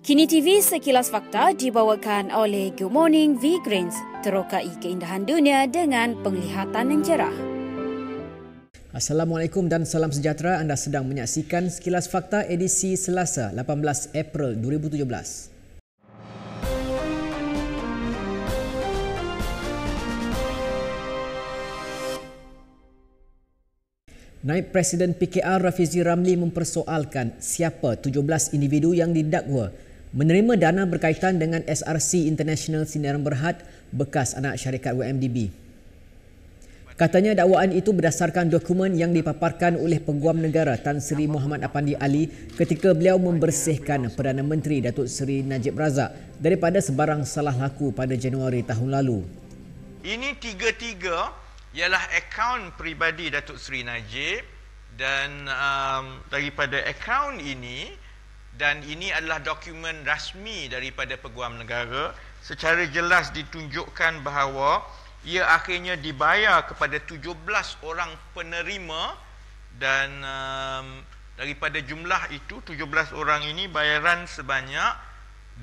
Kini TV Sekilas Fakta dibawakan oleh Good Morning V-Greens. Terokai keindahan dunia dengan penglihatan yang cerah. Assalamualaikum dan salam sejahtera. Anda sedang menyaksikan Sekilas Fakta edisi Selasa 18 April 2017. Naib Presiden PKR Rafizi Ramli mempersoalkan siapa 17 individu yang didakwa menerima dana berkaitan dengan SRC International Sdn Bhd bekas anak syarikat WMDB. Katanya dakwaan itu berdasarkan dokumen yang dipaparkan oleh Peguam Negara Tan Sri Muhammad Apandi Ali ketika beliau membersihkan Perdana Menteri Datuk Seri Najib Razak daripada sebarang salah laku pada Januari tahun lalu. Ini tiga-tiga ialah akaun peribadi Datuk Seri Najib dan daripada akaun ini, dan ini adalah dokumen rasmi daripada Peguam Negara, secara jelas ditunjukkan bahawa ia akhirnya dibayar kepada 17 orang penerima dan daripada jumlah itu 17 orang ini bayaran sebanyak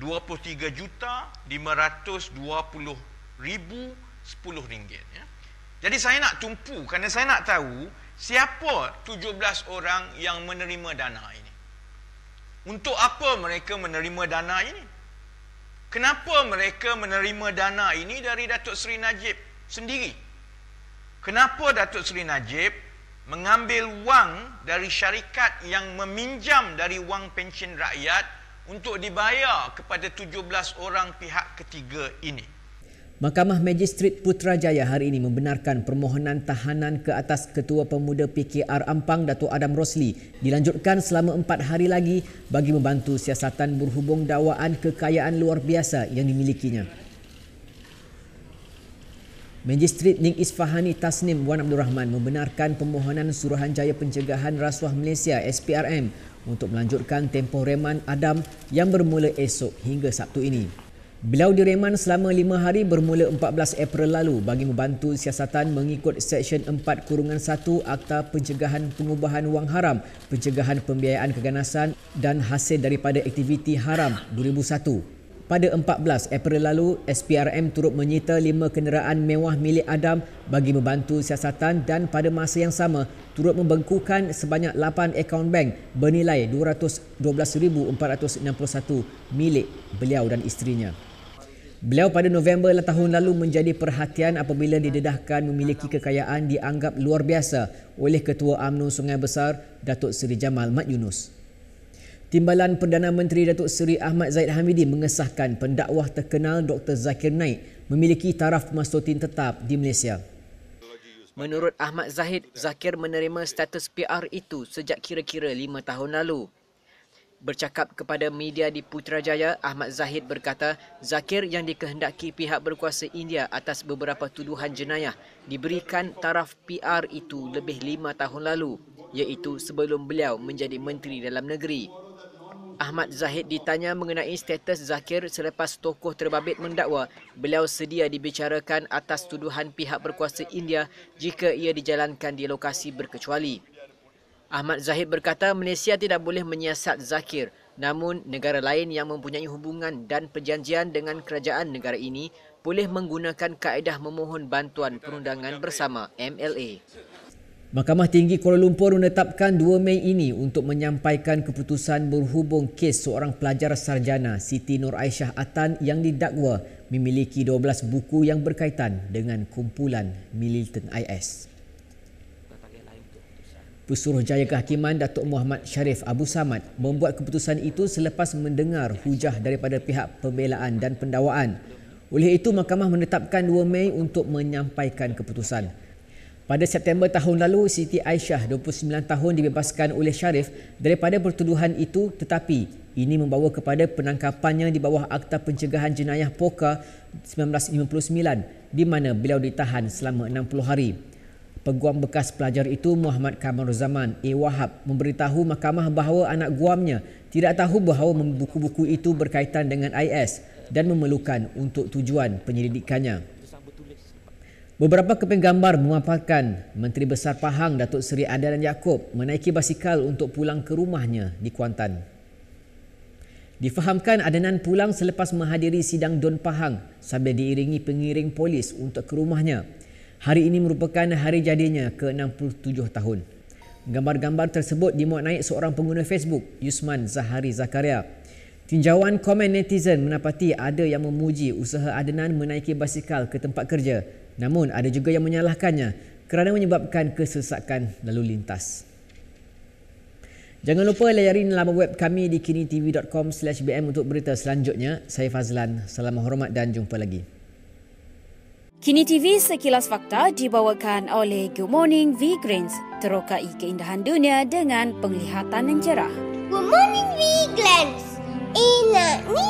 23,520,010 ringgit, ya. Jadi saya nak tumpu kerana saya nak tahu siapa 17 orang yang menerima dana ini. Untuk apa mereka menerima dana ini? Kenapa mereka menerima dana ini dari Datuk Seri Najib sendiri? Kenapa Datuk Seri Najib mengambil wang dari syarikat yang meminjam dari wang pensyen rakyat untuk dibayar kepada 17 orang pihak ketiga ini? Mahkamah Magistrat Putrajaya hari ini membenarkan permohonan tahanan ke atas Ketua Pemuda PKR Ampang Datuk Adam Rosli dilanjutkan selama 4 hari lagi bagi membantu siasatan berhubung dakwaan kekayaan luar biasa yang dimilikinya. Magistrat Ning Isfahani Tasnim Wan Abdul Rahman membenarkan permohonan Suruhanjaya Pencegahan Rasuah Malaysia SPRM untuk melanjutkan tempoh reman Adam yang bermula esok hingga Sabtu ini. Beliau direman selama 5 hari bermula 14 April lalu bagi membantu siasatan mengikut Seksyen 4-1 Akta Pencegahan Pengubahan Wang Haram, Pencegahan Pembiayaan Keganasan dan Hasil daripada Aktiviti Haram 2001. Pada 14 April lalu, SPRM turut menyita 5 kenderaan mewah milik Adam bagi membantu siasatan dan pada masa yang sama turut membengkukan sebanyak 8 akaun bank bernilai 212,461 milik beliau dan isterinya. Beliau pada November tahun lalu menjadi perhatian apabila didedahkan memiliki kekayaan dianggap luar biasa oleh Ketua UMNO Sungai Besar Datuk Seri Jamal Mat Yunus. Timbalan Perdana Menteri Datuk Seri Ahmad Zahid Hamidi mengesahkan pendakwah terkenal Dr. Zakir Naik memiliki taraf pemasutin tetap di Malaysia. Menurut Ahmad Zahid, Zakir menerima status PR itu sejak kira-kira 5 tahun lalu. Bercakap kepada media di Putrajaya, Ahmad Zahid berkata Zakir yang dikehendaki pihak berkuasa India atas beberapa tuduhan jenayah diberikan taraf PR itu lebih 5 tahun lalu, iaitu sebelum beliau menjadi Menteri Dalam Negeri. Ahmad Zahid ditanya mengenai status Zakir selepas tokoh terbabit mendakwa beliau sedia dibicarakan atas tuduhan pihak berkuasa India jika ia dijalankan di lokasi berkecuali. Ahmad Zahid berkata Malaysia tidak boleh menyiasat Zakir, namun negara lain yang mempunyai hubungan dan perjanjian dengan kerajaan negara ini boleh menggunakan kaedah memohon bantuan perundangan bersama MLA. Mahkamah Tinggi Kuala Lumpur menetapkan 2 Mei ini untuk menyampaikan keputusan berhubung kes seorang pelajar sarjana Siti Nur Aisyah Atan yang didakwa memiliki 12 buku yang berkaitan dengan kumpulan militan IS. Pesuruhjaya Kehakiman Datuk Muhammad Sharif Abu Samad membuat keputusan itu selepas mendengar hujah daripada pihak pembelaan dan pendakwaan. Oleh itu, mahkamah menetapkan 2 Mei untuk menyampaikan keputusan. Pada September tahun lalu, Siti Aisyah 29 tahun dibebaskan oleh Sharif daripada pertuduhan itu, tetapi ini membawa kepada penangkapannya di bawah Akta Pencegahan Jenayah Poka 1959 di mana beliau ditahan selama 60 hari. Peguam bekas pelajar itu Muhammad Kamal Zaman A. Wahab memberitahu mahkamah bahawa anak guamnya tidak tahu bahawa buku-buku itu berkaitan dengan IS dan memerlukan untuk tujuan penyelidikannya. Beberapa keping gambar memaparkan Menteri Besar Pahang Datuk Seri Adelan Yaakob menaiki basikal untuk pulang ke rumahnya di Kuantan. Difahamkan Adnan pulang selepas menghadiri sidang Don Pahang sambil diiringi pengiring polis untuk ke rumahnya. Hari ini merupakan hari jadinya ke-67 tahun. Gambar-gambar tersebut dimuat naik seorang pengguna Facebook, Yusman Zahari Zakaria. Tinjauan komen netizen mendapati ada yang memuji usaha Adnan menaiki basikal ke tempat kerja, namun ada juga yang menyalahkannya kerana menyebabkan kesesakan lalu lintas. Jangan lupa layari laman web kami di kinitv.com/bm untuk berita selanjutnya. Saya Fazlan, salam hormat dan jumpa lagi. Kini TV sekilas fakta dibawakan oleh Good Morning V-Grains. Terokai keindahan dunia dengan penglihatan yang cerah. Good morning, V-Grains. Enak ni.